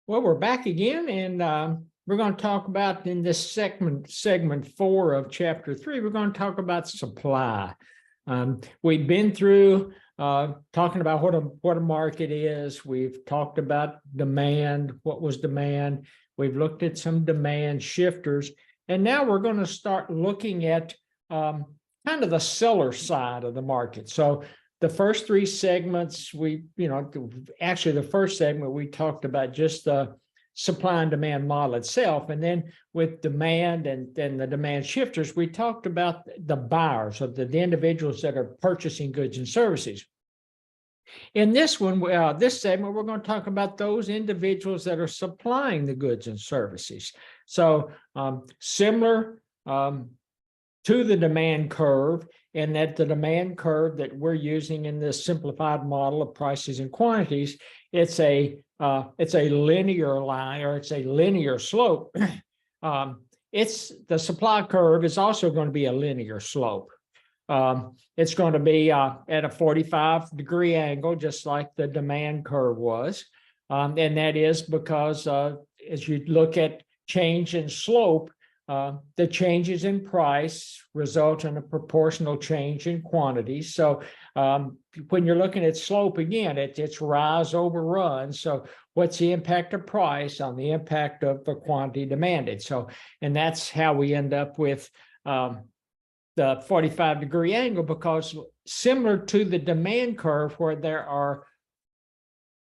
Well, we're back again, and we're going to talk about in this segment 4 of chapter 3. We're going to talk about supply. We've been through talking about what a market is. We've talked about demand. What was demand? We've looked at some demand shifters, and now we're going to start looking at kind of the seller side of the market. So the first 3 segments, actually the first segment, we talked about just the supply and demand model itself. And then with demand and then the demand shifters, we talked about the buyers, or the individuals that are purchasing goods and services. In this one, this segment, we're going to talk about those individuals that are supplying the goods and services. So similar to the demand curve, and that the demand curve that we're using in this simplified model of prices and quantities, it's a linear line, or it's a linear slope. It's the supply curve is also going to be a linear slope. It's going to be at a 45-degree angle, just like the demand curve was. And that is because as you look at change in slope, the changes in price result in a proportional change in quantities. So when you're looking at slope, again, it's rise over run. So what's the impact of price on the impact of the quantity demanded? So, and that's how we end up with the 45-degree angle, because similar to the demand curve, where there are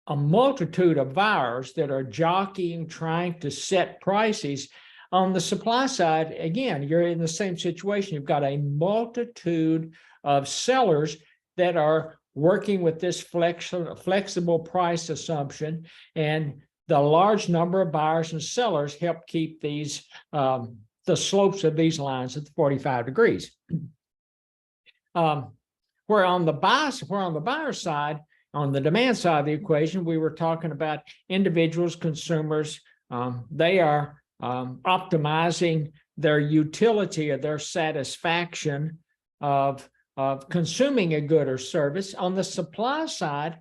a multitude of buyers that are jockeying, trying to set prices, on the supply side, again, you're in the same situation. You've got a multitude of sellers that are working with this flexible price assumption, and the large number of buyers and sellers help keep these the slopes of these lines at 45 degrees. Where on the buyer side, on the demand side of the equation, we were talking about individuals, consumers. They are optimizing their utility or their satisfaction of consuming a good or service. On the supply side,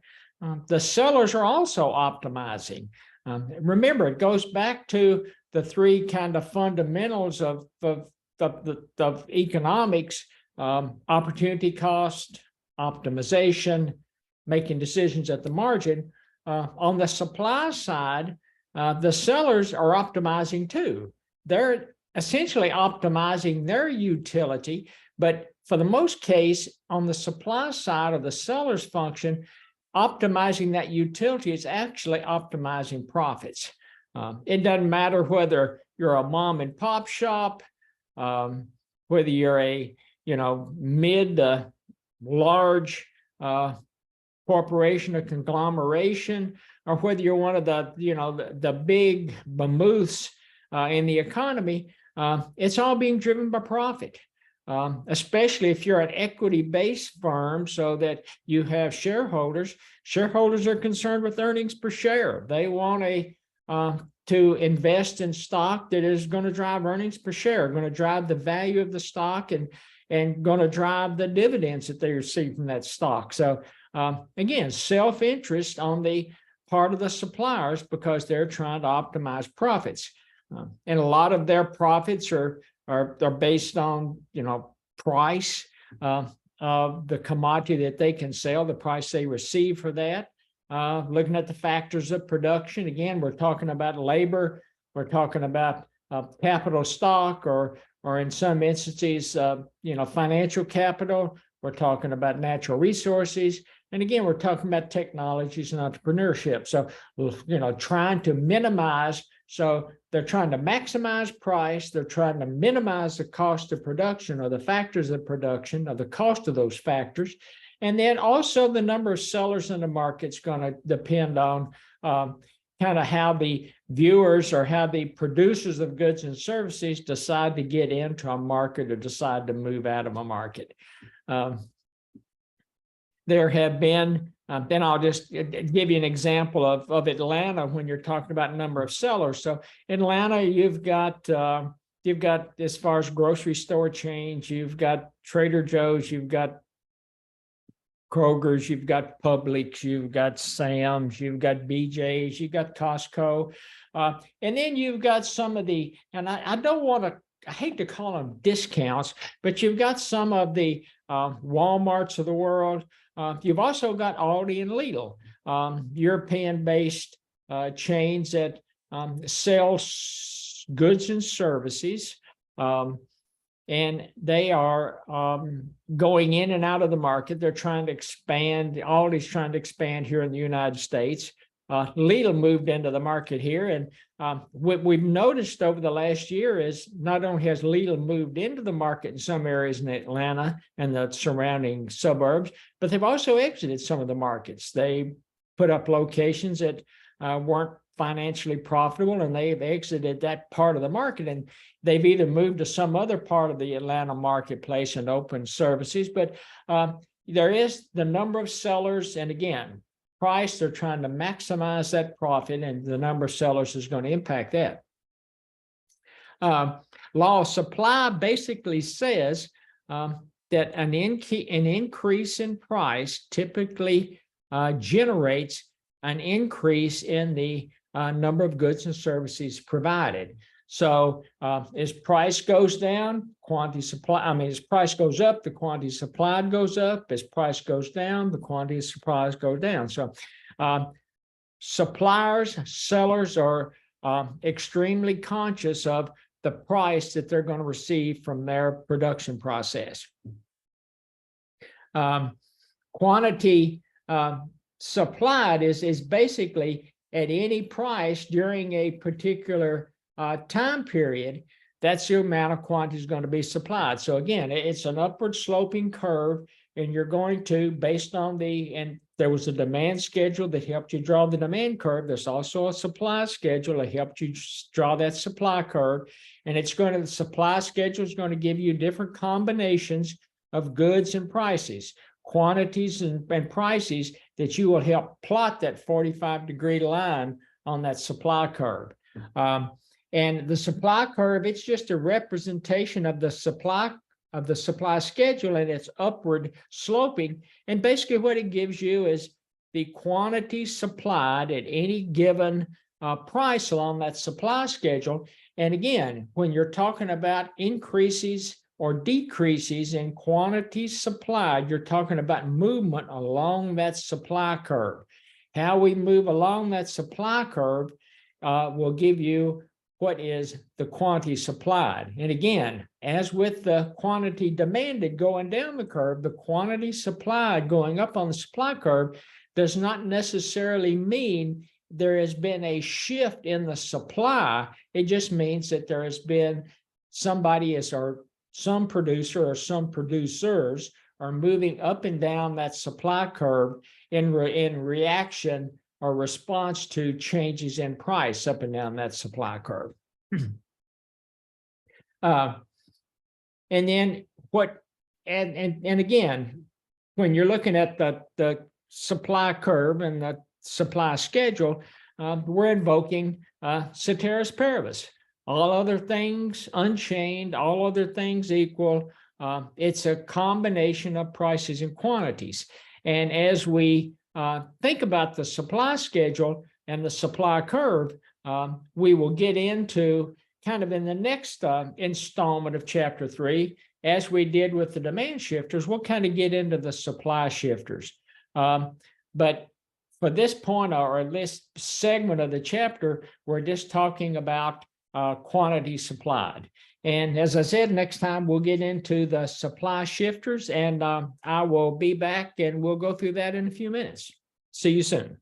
the sellers are also optimizing. Remember, it goes back to the 3 kind of fundamentals of economics: opportunity cost, optimization, making decisions at the margin. On the supply side, the sellers are optimizing too. They're essentially optimizing their utility, but for the most case, on the supply side of the seller's function, optimizing that utility is actually optimizing profits. It doesn't matter whether you're a mom and pop shop, whether you're a mid to large corporation or conglomeration, or whether you're one of the big behemoths in the economy. It's all being driven by profit, especially if you're an equity-based firm, so that you have shareholders. Shareholders are concerned with earnings per share. They want to invest in stock that is going to drive earnings per share, going to drive the value of the stock, and going to drive the dividends that they receive from that stock. So again, self-interest on the part of the suppliers, because they're trying to optimize profits. And a lot of their profits are based on, price of the commodity that they can sell, the price they receive for that. Looking at the factors of production, again, we're talking about labor, we're talking about capital stock, or in some instances, financial capital. We're talking about natural resources. And again, we're talking about technologies and entrepreneurship. So, trying to minimize. So they're trying to maximize price. They're trying to minimize the cost of production, or the factors of production, or the cost of those factors. And then also the number of sellers in the market is going to depend on kind of how the viewers or how the producers of goods and services decide to get into a market or decide to move out of a market. There have been, then I'll just give you an example of Atlanta when you're talking about number of sellers. So Atlanta, you've got, as far as grocery store chains, you've got Trader Joe's, you've got Kroger's, you've got Publix, you've got Sam's, you've got BJ's, you've got Costco. And then you've got some of the, and I don't want to, I hate to call them discounts, but you've got some of the Walmarts of the world. You've also got Aldi and Lidl, European-based chains that sell goods and services. And they are going in and out of the market. They're trying to expand. Aldi's trying to expand here in the United States. Lidl moved into the market here. And what we've noticed over the last year is not only has Lidl moved into the market in some areas in Atlanta and the surrounding suburbs, but they've also exited some of the markets. They put up locations that weren't financially profitable, and they've exited that part of the market. And they've either moved to some other part of the Atlanta marketplace and opened services. But there is the number of sellers. And again, price, they're trying to maximize that profit, and the number of sellers is going to impact that. Law of supply basically says that an increase in price typically generates an increase in the number of goods and services provided. So as price goes down, quantity supply, as price goes up, the quantity supplied goes up. As price goes down, the quantity of supplies go down. So suppliers, sellers are extremely conscious of the price that they're going to receive from their production process. Quantity supplied is basically at any price during a particular time period. That's the amount of quantity is going to be supplied. So again, it's an upward sloping curve, and you're going to, based on and there was a demand schedule that helped you draw the demand curve. There's also a supply schedule that helped you draw that supply curve. And the supply schedule is going to give you different combinations of goods and prices, quantities and prices that you will help plot that 45-degree line on that supply curve. And the supply curve, it's just a representation of the supply schedule, and it's upward sloping. And basically what it gives you is the quantity supplied at any given price along that supply schedule. And again, when you're talking about increases or decreases in quantities supplied, you're talking about movement along that supply curve. How we move along that supply curve will give you what is the quantity supplied. And again, as with the quantity demanded going down the curve, the quantity supplied going up on the supply curve does not necessarily mean there has been a shift in the supply. It just means that there has been some producer or some producers are moving up and down that supply curve in reaction or response to changes in price up and down that supply curve. And then and again, when you're looking at the supply curve and the supply schedule, we're invoking ceteris paribus. All other things unchained, all other things equal. It's a combination of prices and quantities. And as we think about the supply schedule and the supply curve, we will get into kind of in the next installment of chapter 3, as we did with the demand shifters, we'll kind of get into the supply shifters. But for this point, or this segment of the chapter, we're just talking about quantity supplied. And as I said, next time we'll get into the supply shifters, and I will be back and we'll go through that in a few minutes. See you soon.